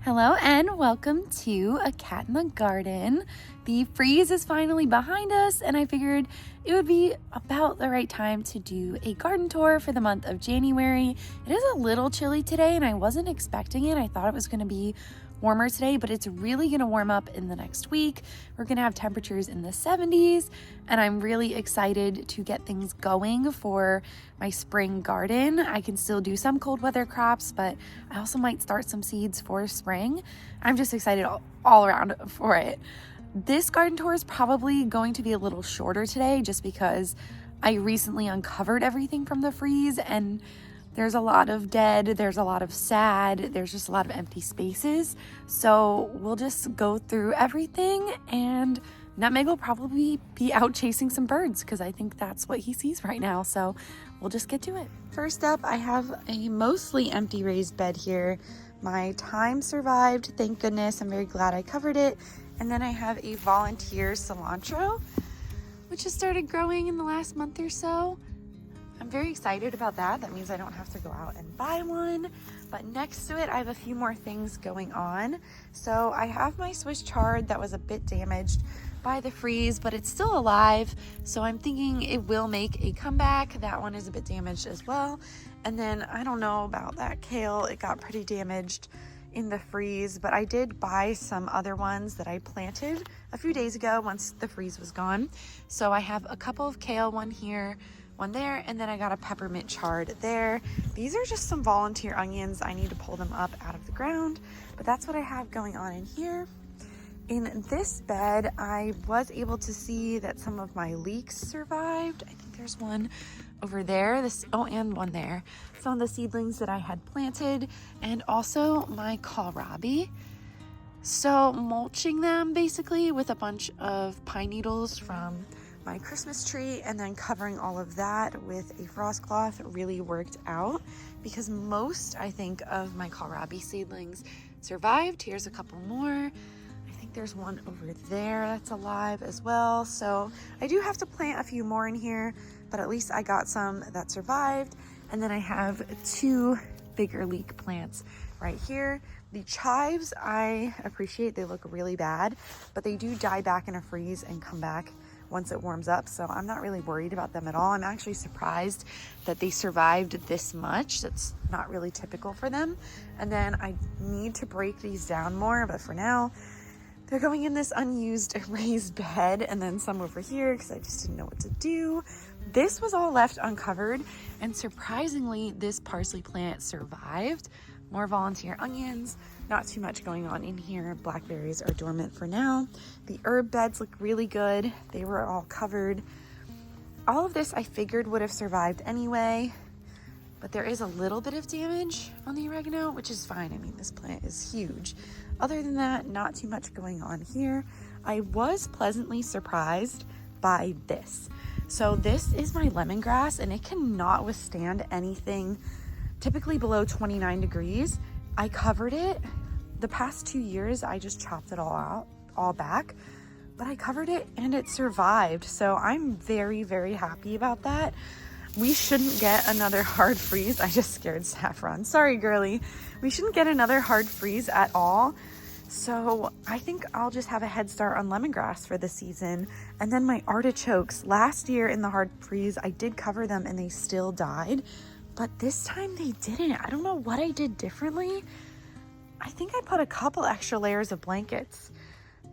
Hello and welcome to A Cat in the Garden. The freeze is finally behind us and I figured it would be about the right time to do a garden tour for the month of January. It is a little chilly today and I wasn't expecting it. I thought it was going to be warmer today, but it's really going to warm up in the next week. We're going to have temperatures in the 70s and I'm really excited to get things going for my spring garden. I can still do some cold weather crops, but I also might start some seeds for spring. I'm just excited all around for it. This garden tour is probably going to be a little shorter today just because I recently uncovered everything from the freeze and there's a lot of dead, there's a lot of sad, there's just a lot of empty spaces. So we'll just go through everything and Nutmeg will probably be out chasing some birds because I think that's what he sees right now. So we'll just get to it. First up, I have a mostly empty raised bed here. My thyme survived, thank goodness. I'm very glad I covered it. And then I have a volunteer cilantro, which has started growing in the last month or so. I'm very excited about that. That means I don't have to go out and buy one. But next to it, I have a few more things going on. So I have my Swiss chard that was a bit damaged by the freeze, but it's still alive. So I'm thinking it will make a comeback. That one is a bit damaged as well. And then I don't know about that kale. It got pretty damaged in the freeze, but I did buy some other ones that I planted a few days ago once the freeze was gone. So I have a couple of kale, one here, one there, and then I got a peppermint chard there. These are just some volunteer onions. I need to pull them up out of the ground, but that's what I have going on in here. In this bed, I was able to see that some of my leeks survived. I think there's one over there, and one there. Some of the seedlings that I had planted, and also my kohlrabi. So mulching them basically with a bunch of pine needles from my Christmas tree and then covering all of that with a frost cloth really worked out because most, I think, of my kohlrabi seedlings survived. Here's a couple more. I think there's one over there that's alive as well. So I do have to plant a few more in here, but at least I got some that survived. And then I have two bigger leek plants right here. The chives, I appreciate, they look really bad, but they do die back in a freeze and come back once it warms up. So I'm not really worried about them at all. I'm actually surprised that they survived this much. That's not really typical for them. And then I need to break these down more, but for now, they're going in this unused raised bed and then some over here because I just didn't know what to do. This was all left uncovered and surprisingly, this parsley plant survived. More volunteer onions, not too much going on in here. Blackberries are dormant for now. The herb beds look really good. They were all covered. All of this I figured would have survived anyway, but there is a little bit of damage on the oregano, which is fine. I mean, this plant is huge. Other than that, not too much going on here. I was pleasantly surprised by this. So this is my lemongrass and it cannot withstand anything typically below 29 degrees. I covered it. The past 2 years, I just chopped it all back, but I covered it and it survived. So I'm very, very happy about that. We shouldn't get another hard freeze. I just scared Saffron. Sorry, girly. We shouldn't get another hard freeze at all. So I think I'll just have a head start on lemongrass for the season. And then my artichokes, last year in the hard freeze, I did cover them and they still died. But this time they didn't. I don't know what I did differently. I think I put a couple extra layers of blankets,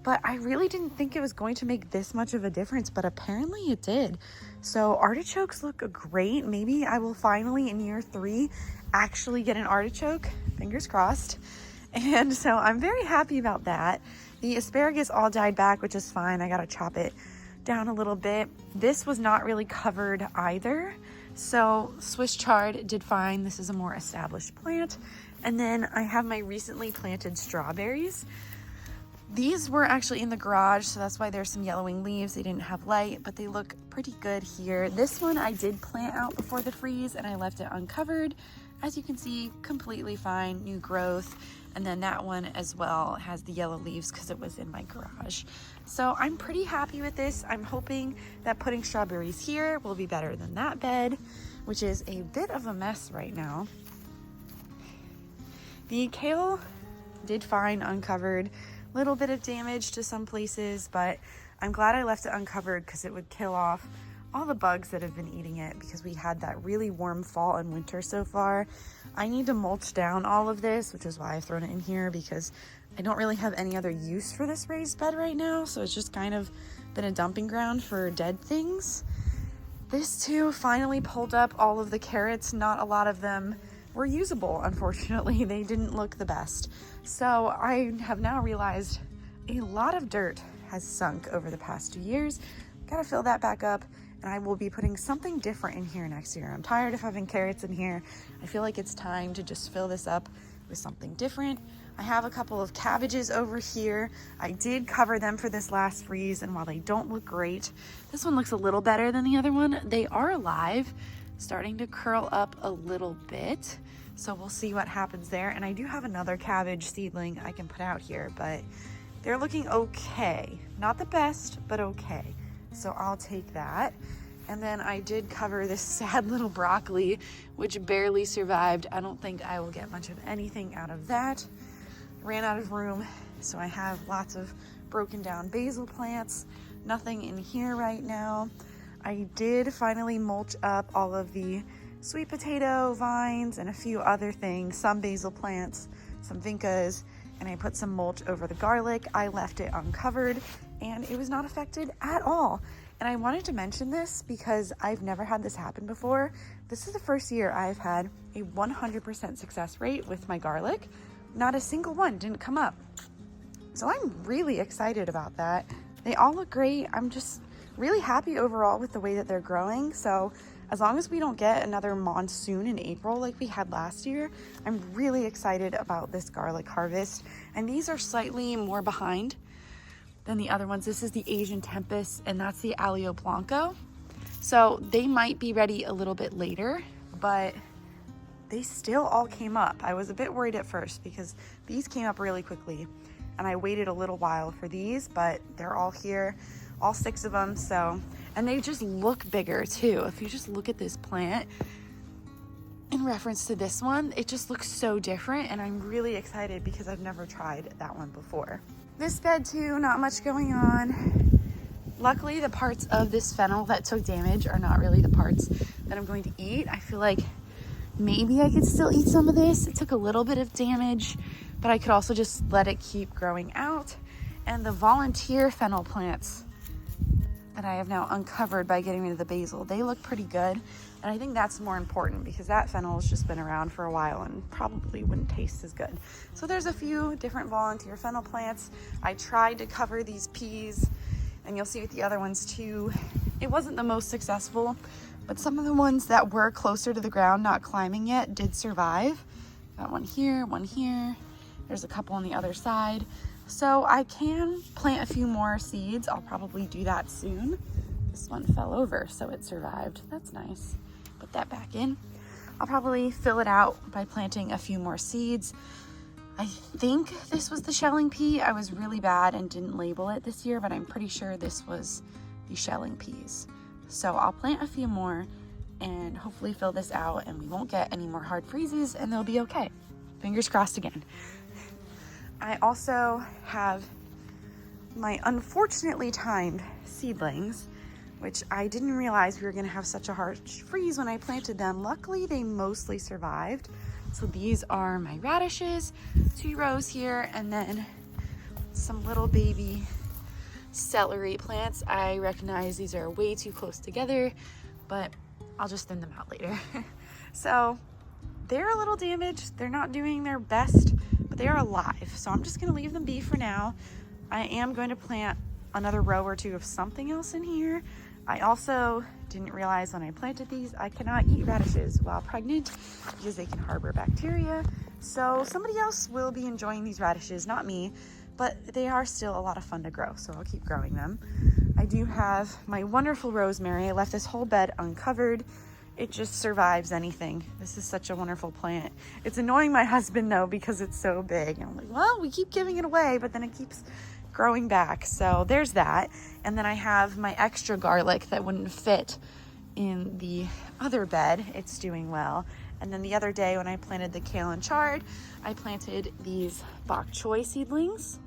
but I really didn't think it was going to make this much of a difference, but apparently it did. So artichokes look great. Maybe I will finally in year 3 actually get an artichoke, fingers crossed. And so I'm very happy about that. The asparagus all died back, which is fine. I got to chop it down a little bit. This was not really covered either. So Swiss chard did fine. This is a more established plant. And then I have my recently planted strawberries. These were actually in the garage, so that's why there's some yellowing leaves. They didn't have light, but they look pretty good here. This one I did plant out before the freeze and I left it uncovered. As you can see, completely fine, new growth. And then that one as well has the yellow leaves because it was in my garage. So I'm pretty happy with this. I'm hoping that putting strawberries here will be better than that bed, which is a bit of a mess right now. The kale Did find uncovered, little bit of damage to some places, but I'm glad I left it uncovered because it would kill off all the bugs that have been eating it, because we had that really warm fall and winter so far. I need to mulch down all of this, which is why I've thrown it in here, because I don't really have any other use for this raised bed right now. So it's just kind of been a dumping ground for dead things. This too finally pulled up all of the carrots. Not a lot of them were usable, unfortunately. They didn't look the best. So I have now realized a lot of dirt has sunk over the past 2 years. Gotta fill that back up, and I will be putting something different in here next year. I'm tired of having carrots in here. I feel like it's time to just fill this up with something different. I have a couple of cabbages over here. I did cover them for this last freeze, and while they don't look great, this one looks a little better than the other one. They are alive, starting to curl up a little bit. So we'll see what happens there. And I do have another cabbage seedling I can put out here, but they're looking okay. Not the best, but okay. So I'll take that. And then I did cover this sad little broccoli, which barely survived. I don't think I will get much of anything out of that. Ran out of room, so I have lots of broken down basil plants. Nothing in here right now. I did finally mulch up all of the sweet potato vines and a few other things, some basil plants, some vincas, and I put some mulch over the garlic. I left it uncovered and it was not affected at all. And I wanted to mention this because I've never had this happen before. This is the first year I've had a 100% success rate with my garlic. Not a single one didn't come up. So I'm really excited about that. They all look great. I'm just really happy overall with the way that they're growing. So as long as we don't get another monsoon in April like we had last year, I'm really excited about this garlic harvest. And these are slightly more behind than the other ones. This is the Asian Tempest, and that's the Alio Blanco. So they might be ready a little bit later, but they still all came up. I was a bit worried at first because these came up really quickly, and I waited a little while for these, but they're all here, all 6 of them. So, and they just look bigger too. If you just look at this plant in reference to this one, it just looks so different, and I'm really excited because I've never tried that one before. This bed too, not much going on. Luckily, the parts of this fennel that took damage are not really the parts that I'm going to eat. I feel like maybe I could still eat some of this. It took a little bit of damage, but I could also just let it keep growing out. And the volunteer fennel plants that I have now uncovered by getting rid of the basil, they look pretty good. And I think that's more important because that fennel has just been around for a while and probably wouldn't taste as good. So there's a few different volunteer fennel plants. I tried to cover these peas, and you'll see with the other ones too, it wasn't the most successful, but some of the ones that were closer to the ground, not climbing yet, did survive. Got one here, one here. There's a couple on the other side. So I can plant a few more seeds. I'll probably do that soon. This one fell over, so it survived. That's nice. Put that back in. I'll probably fill it out by planting a few more seeds. I think this was the shelling pea. I was really bad and didn't label it this year, but I'm pretty sure this was the shelling peas. So I'll plant a few more and hopefully fill this out, and we won't get any more hard freezes, and they'll be okay. Fingers crossed again. I also have my unfortunately timed seedlings, which I didn't realize we were gonna have such a harsh freeze when I planted them. Luckily, they mostly survived. So these are my radishes, 2 rows here, and then some little baby celery plants. I recognize these are way too close together, but I'll just thin them out later. So they're a little damaged. They're not doing their best, but they are alive. So I'm just gonna leave them be for now. I am going to plant another row or 2 of something else in here. I also didn't realize when I planted these, I cannot eat radishes while pregnant because they can harbor bacteria. So somebody else will be enjoying these radishes, not me, but they are still a lot of fun to grow, so I'll keep growing them. I do have my wonderful rosemary. I left this whole bed uncovered. It just survives anything. This is such a wonderful plant. It's annoying my husband though because it's so big. And I'm like, well, we keep giving it away, but then it keeps growing back. So there's that. And then I have my extra garlic that wouldn't fit in the other bed. It's doing well. And then the other day when I planted the kale and chard, I planted these bok choy seedlings.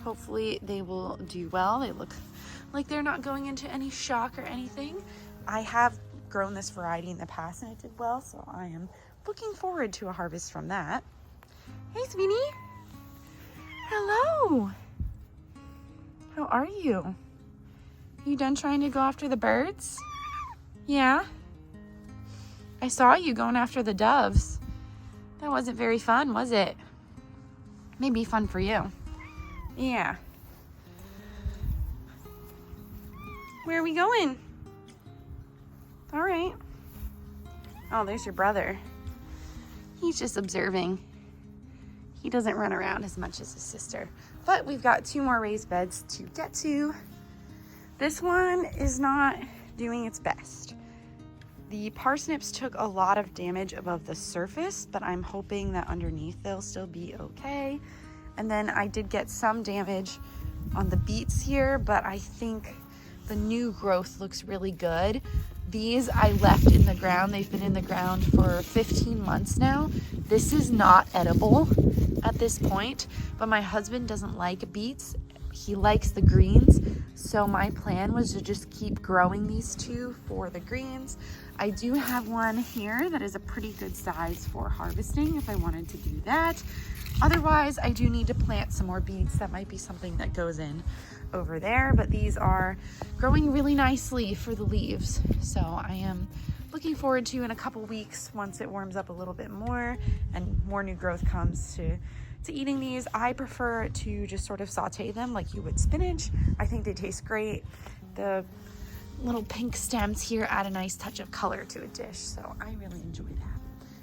Hopefully they will do well. They look like they're not going into any shock or anything. I have grown this variety in the past and it did well, so I am looking forward to a harvest from that. Hey, sweetie. Hello. How are you? You done trying to go after the birds? Yeah? I saw you going after the doves. That wasn't very fun, was it? Maybe fun for you. Yeah. Where are we going? All right. Oh, there's your brother. He's just observing. He doesn't run around as much as his sister. But we've got 2 more raised beds to get to. This one is not doing its best. The parsnips took a lot of damage above the surface, but I'm hoping that underneath they'll still be okay. And then I did get some damage on the beets here, but I think the new growth looks really good. These I left in the ground. They've been in the ground for 15 months now. This is not edible at this point, but my husband doesn't like beets. He likes the greens. So my plan was to just keep growing these 2 for the greens. I do have one here that is a pretty good size for harvesting if I wanted to do that. Otherwise, I do need to plant some more beets. That might be something that goes in over there, but these are growing really nicely for the leaves. So I am looking forward to in a couple weeks, once it warms up a little bit more and more new growth comes to eating these. I prefer to just sort of saute them like you would spinach. I think they taste great. The little pink stems here add a nice touch of color to a dish, so I really enjoy that.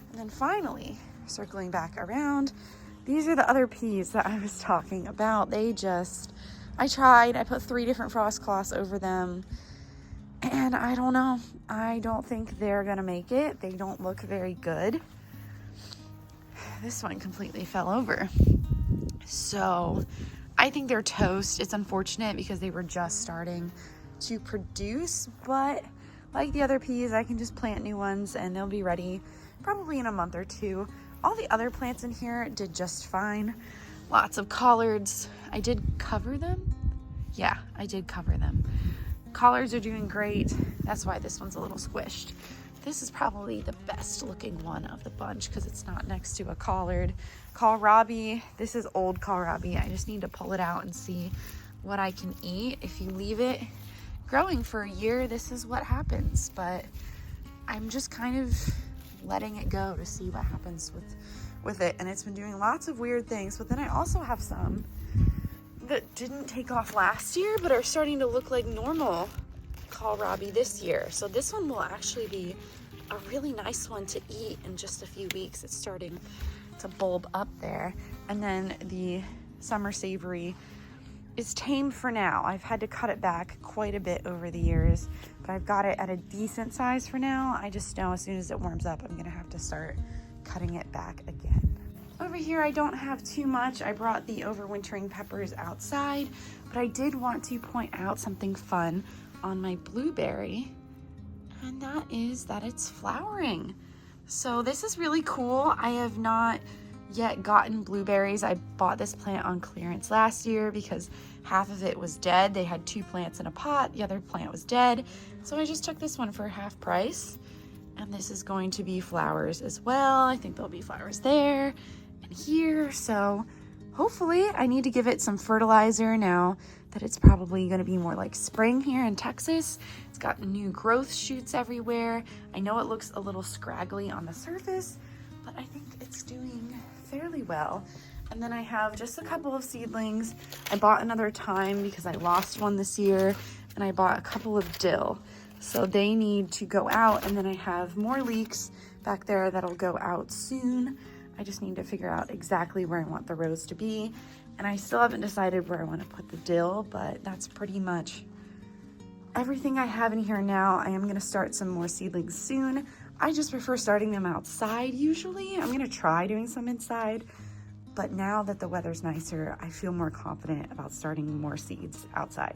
And then finally, circling back around, these are the other peas that I was talking about. I tried, I put 3 different frost cloths over them, and I don't know. I don't think they're gonna make it. They don't look very good. This one completely fell over. So I think they're toast. It's unfortunate because they were just starting to produce, but like the other peas, I can just plant new ones and they'll be ready probably in a month or 2. All the other plants in here did just fine. Lots of collards. I did cover them. Yeah, I did cover them. Collards are doing great. That's why this one's a little squished. This is probably the best looking one of the bunch because it's not next to a collard. Kohlrabi, this is old kohlrabi. I just need to pull it out and see what I can eat. If you leave it growing for a year, this is what happens. But I'm just kind of letting it go to see what happens with it. And it's been doing lots of weird things. But then I also have some that didn't take off last year but are starting to look like normal kohlrabi this year. So this one will actually be a really nice one to eat in just a few weeks. It's starting to bulb up there. And then the summer savory is tame for now. I've had to cut it back quite a bit over the years, but I've got it at a decent size for now. I just know as soon as it warms up, I'm gonna have to start cutting it back again. Over here, I don't have too much. I brought the overwintering peppers outside, but I did want to point out something fun on my blueberry, and that is that it's flowering. So this is really cool. I have not yet gotten blueberries. I bought this plant on clearance last year because half of it was dead. They had 2 plants in a pot, the other plant was dead. So I just took this one for half price, and this is going to be flowers as well. I think there'll be flowers there and here. So hopefully, I need to give it some fertilizer now that it's probably going to be more like spring here in Texas. It's got new growth shoots everywhere. I know it looks a little scraggly on the surface, but I think it's doing fairly well. And then I have just a couple of seedlings. I bought another thyme because I lost one this year, and I bought a couple of dill. So they need to go out, and then I have more leeks back there that'll go out soon. I just need to figure out exactly where I want the rows to be. And I still haven't decided where I want to put the dill, but that's pretty much everything I have in here now. I am going to start some more seedlings soon. I just prefer starting them outside usually. I'm going to try doing some inside, but now that the weather's nicer, I feel more confident about starting more seeds outside.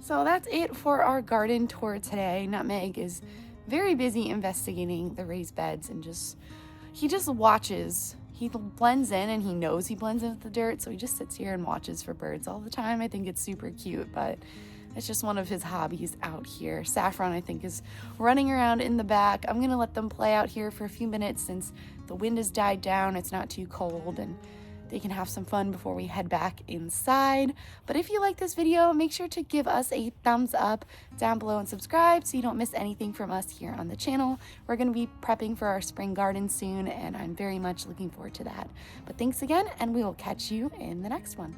So that's it for our garden tour today. Nutmeg is very busy investigating the raised beds and just he just watches. He blends in, and he knows he blends in with the dirt, so he just sits here and watches for birds all the time. I think it's super cute, but it's just one of his hobbies out here. Saffron, I think, is running around in the back. I'm gonna let them play out here for a few minutes since the wind has died down. It's not too cold, and they can have some fun before we head back inside. But if you like this video, make sure to give us a thumbs up down below and subscribe so you don't miss anything from us here on the channel. We're going to be prepping for our spring garden soon, and I'm very much looking forward to that. But thanks again, and we will catch you in the next one.